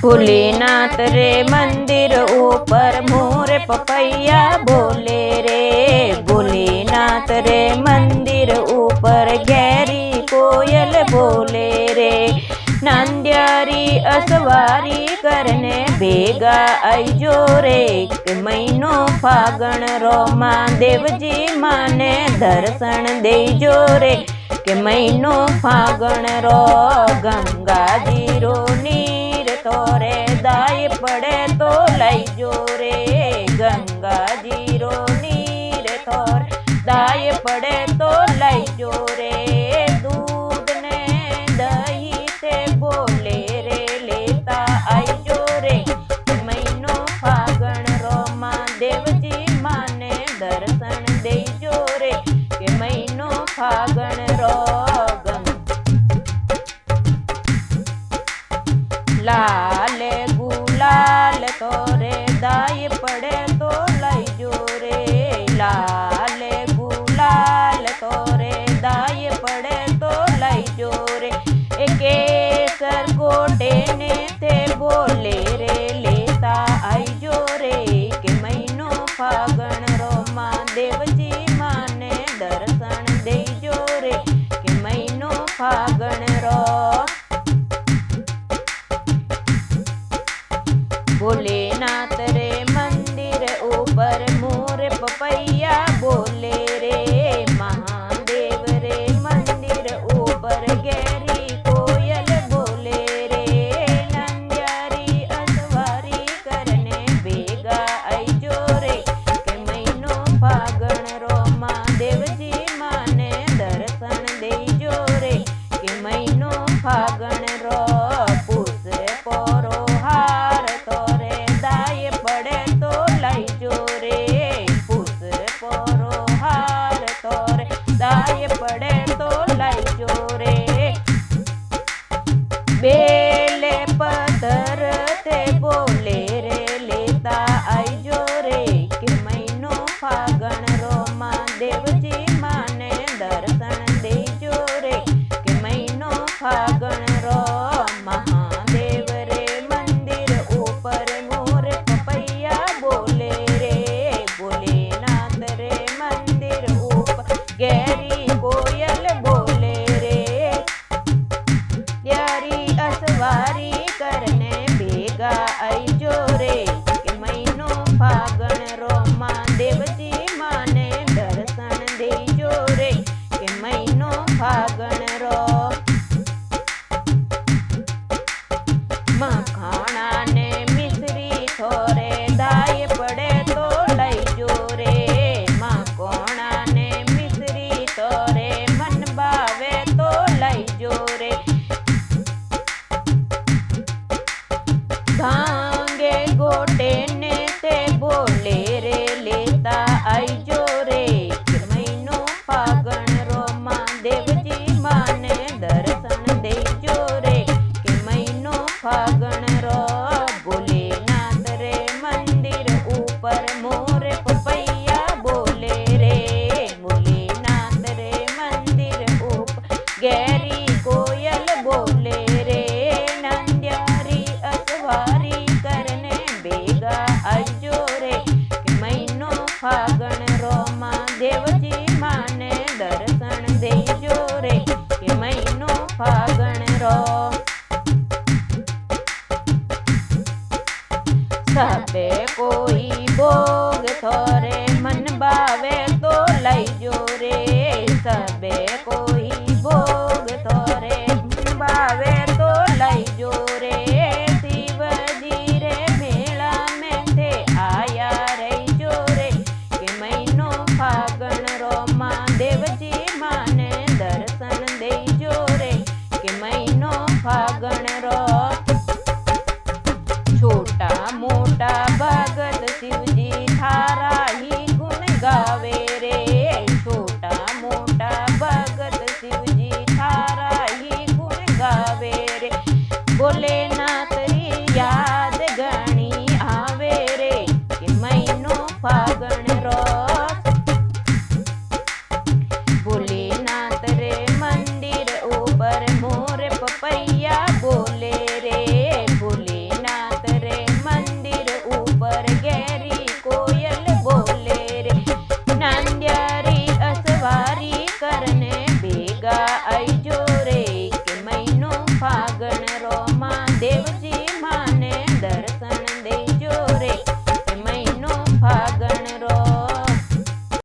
भोलेनाथ रे मंदिर ऊपर मोर पपैया बोले रे। भोलेनाथ रे मंदिर ऊपर घेरी कोयल बोले रे। नांद्यारी असवारी करने भेगा आईजो रे। महीनो फागण रो महादेव जी माने दर्शन देजो रे। के महीनो फागण रो गंगा जी रो नीर तोरे दाय पड़े तो लईजो रे। गंगा जी रो नीर तोरे दाय पड़े तो लईजो रे। दूध ने दही से बोले रे लेता आईजो रे। महीनो फागण रो महादेव जी माने दर्शन देजो रे। के महीनो फागण रो लाल गुलाल तोरे दाय पड़े तो लईजो रे। लाल गुलाल तोरे दाय पड़े तो लईजो रे। केसर गोटे ने ते बोले रे लेता आईजो रे। के महीनो फागण रो महादेव जी माने दर्शन देजो रे। के महीनो फागण रो भोलेनाथ रे मंदिर ऊपर मोर पपैया बोले रे। महादेव रे मंदिर ऊपर गहरी कोयल बोले रे। नंद्यारी असवारी करने भेगा आईजो रे। के महीनो फागण रो महादेव जी माने दर्शन देजो रे। के महीनो फागण रो पूस पोरो हार तोरे दाय पड़े तो लईजो रे। पूस पोरो हार तोरे दाय पड़े तो लईजो रे। बेले पत्थर ते बोले रे लेता आईजो रे। कि महीनो फागण रो महादेव जी माने दर्शन देजो रे। कि महीनो फागण रो महादेव रे मंदिर ऊपर मोर पपैया बोले रे। भोलेनाथ रे मंदिर ऊपर गहरी कोयल बोले रे। यारी असवारी करने भेगा आईजो रे। के महीनो फागण रो महादेव जी माने दर्शन देजो रे। के महीनो फागण रो मखाना ने मिश्री थोरे दाय पड़े तो लईजो रे। मखाना ने मिश्री थोरे मन भावे तो लईजो रे। भांगे गोटे ने ते बोले रे लेता आईजो रे। महीनो फागण रो महादेव जी माने दर्शन देजो रे। के महीनो फागण रो भोलेनाथ रे मंदिर ऊपर मोर पपैया बोले रे। भोलेनाथ रे मंदिर ऊपर गहरी कोयल बोले रे। नंद्यारी असवारी करने भेगा आईजो रे। के महीनो फागण रो महादेव जी माने दर्शन देजो रे। के महीनो फागण रो सबे कोई बोले